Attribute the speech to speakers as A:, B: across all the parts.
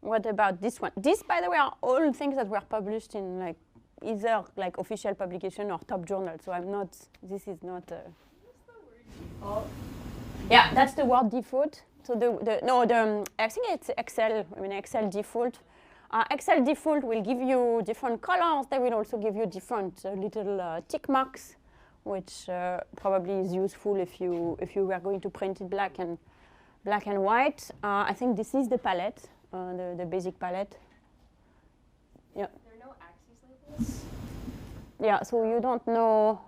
A: What about this one? These, by the way, are all things that were published in like either like official publication or top journal. So I'm not. This is not.
B: What's the word default?
A: Yeah, that's the word default. So I think it's Excel. I mean Excel default. Excel default will give you different colors. They will also give you different little tick marks, which probably is useful if you were going to print it black and white. I think this is the palette, the basic palette. Yeah.
B: There are no axes labels?
A: Yeah, so you don't know.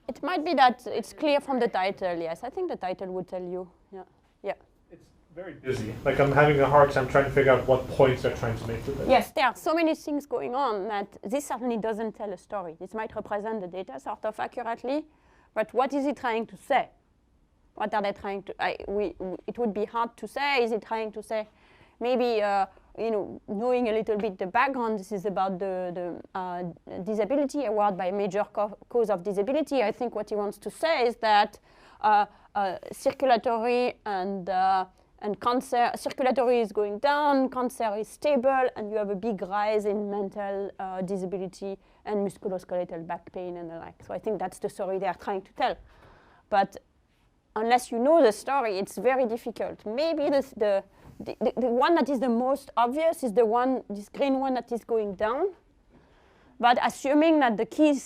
A: It might be that it's clear from the title, yes. I think the title would tell you, yeah.
C: It's very busy. Like I'm having a hard time trying to figure out what points they're trying to make with it.
A: Yes, there are so many things going on that this certainly doesn't tell a story. This might represent the data sort of accurately, but what is it trying to say? What are they trying to, it would be hard to say. Is it trying to say, maybe, knowing a little bit the background, this is about the disability award by major cause of disability. I think what he wants to say is that circulatory and cancer, circulatory is going down, cancer is stable, and you have a big rise in mental disability and musculoskeletal back pain and the like. So I think that's the story they are trying to tell. But unless you know the story, it's very difficult. Maybe the one that is the most obvious is the one, this green one that is going down. But assuming that the key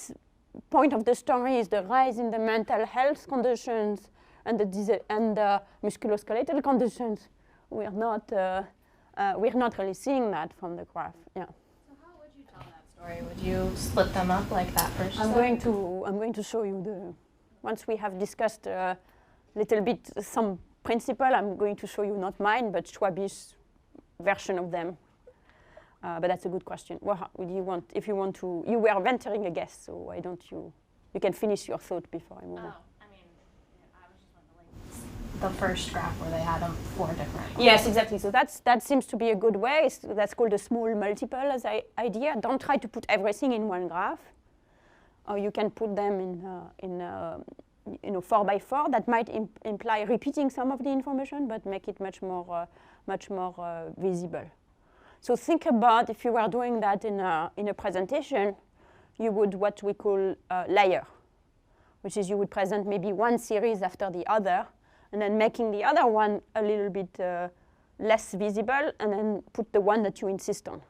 A: point of the story is the rise in the mental health conditions and the musculoskeletal conditions, we're not really seeing that from the graph. Yeah.
B: So how would you tell that story? Would you split them up like that first?
A: I'm going to show you once we have discussed a little bit some principle, I'm going to show you not mine, but Schwabi's version of them. But that's a good question. What would you want, if you want to, you were venturing a guess, so why don't you can finish your thought before I move on.
B: I mean, I was just wondering, the first graph where they had them 4 different.
A: Yes, exactly. So that seems to be a good way. That's called a small multiple as idea. Don't try to put everything in one graph. Or you can put them in 4 by 4. That might imply repeating some of the information, but make it much more visible. So think about if you were doing that in a presentation, you would what we call layer, which is you would present maybe one series after the other, and then making the other one a little bit less visible, and then put the one that you insist on.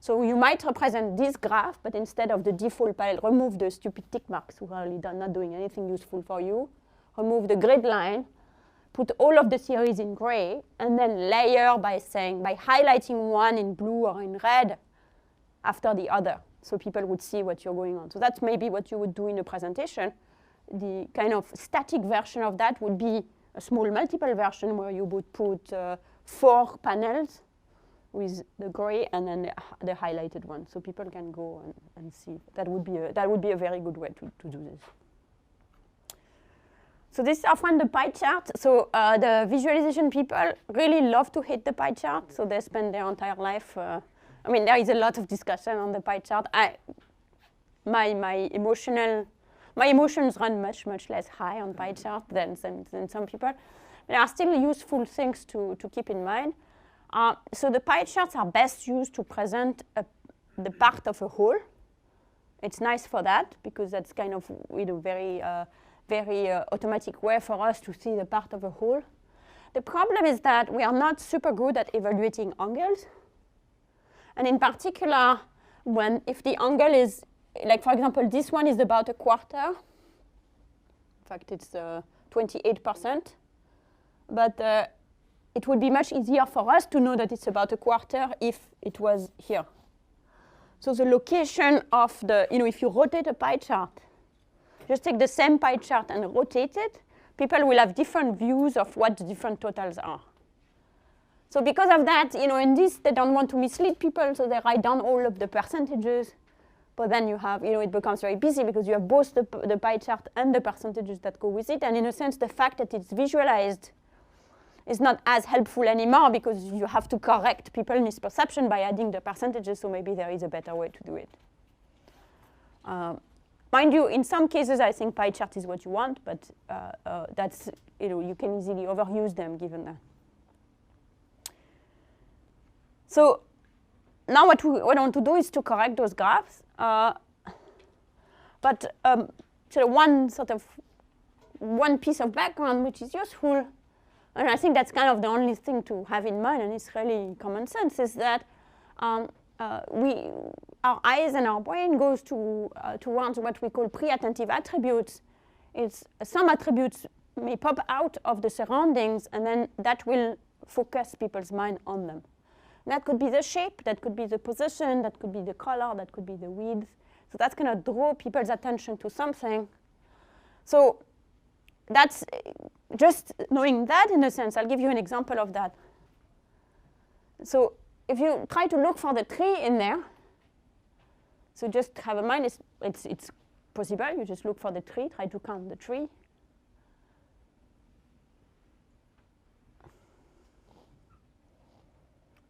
A: So you might represent this graph, but instead of the default palette, remove the stupid tick marks who are really not doing anything useful for you, remove the grid line, put all of the series in gray, and then layer by highlighting one in blue or in red after the other, so people would see what you're going on. So that's maybe what you would do in a presentation. The kind of static version of that would be a small multiple version where you would put 4 panels with the gray and then the highlighted one, so people can go and see. That would be a very good way to do this. So this is often the pie chart. So the visualization people really love to hit the pie chart, so they spend their entire life. I mean, there is a lot of discussion on the pie chart. My emotions run much less high on pie chart than some people. There are still useful things to keep in mind. So the pie charts are best used to present the part of a whole. It's nice for that because that's kind of very automatic way for us to see the part of a whole. The problem is that we are not super good at evaluating angles. And in particular, if the angle is, like for example, this one is about a quarter. In fact, it's 28%. But it would be much easier for us to know that it's about a quarter if it was here. So the location of if you rotate a pie chart, just take the same pie chart and rotate it, people will have different views of what the different totals are. So because of that, in this, they don't want to mislead people, so they write down all of the percentages. But then you have, it becomes very busy because you have both the pie chart and the percentages that go with it. And in a sense, the fact that it's visualized is not as helpful anymore because you have to correct people's misperception by adding the percentages, so maybe there is a better way to do it. Mind you, in some cases, I think pie chart is what you want, but that's, you can easily overuse them given that. So now what we want to do is to correct those graphs. But so one piece of background which is useful, and I think that's kind of the only thing to have in mind, and it's really common sense, is that our eyes and our brain goes towards what we call pre-attentive attributes. It's some attributes may pop out of the surroundings, and then that will focus people's mind on them. That could be the shape, that could be the position, that could be the color, that could be the width. So that's going to draw people's attention to something. So that's just knowing that, in a sense. I'll give you an example of that. So if you try to look for the tree in there, so just have in mind it's possible. You just look for the tree, try to count the tree.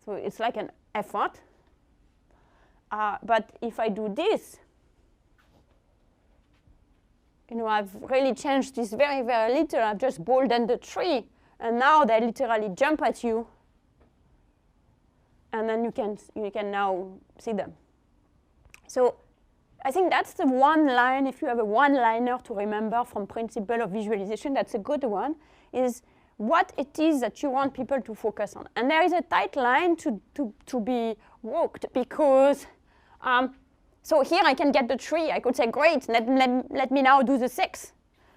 A: So it's like an effort. But if I do this, I've really changed this very, very little. I've just boldened the tree. And now they literally jump at you. And then you can now see them. So I think that's the one line. If you have a one-liner to remember from principle of visualization, that's a good one, is what it is that you want people to focus on. And there is a tight line to be walked, because so here I can get the tree. I could say, great, let me now do the 6.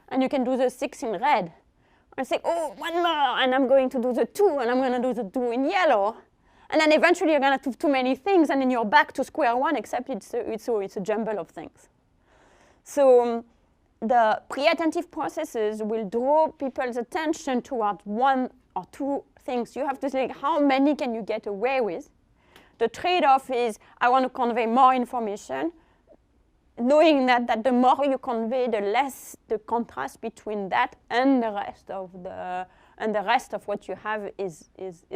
A: And you can do the 6 in red. I say, oh, one more, and I'm going to do the 2, and I'm going to do the 2 in yellow. And then eventually you're going to do too many things, and then you're back to square one, except it's a jumble of things. So the pre-attentive processes will draw people's attention towards one or two things. You have to think, how many can you get away with? The trade-off is, I want to convey more information, knowing that the more you convey, the less the contrast between that and the rest of what you have is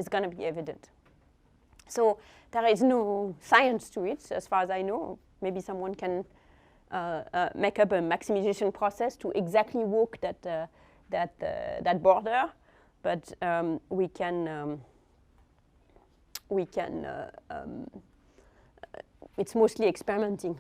A: going to be evident. So there is no science to it, as far as I know. Maybe someone can make up a maximization process to exactly walk that border, but we can. It's mostly experimenting.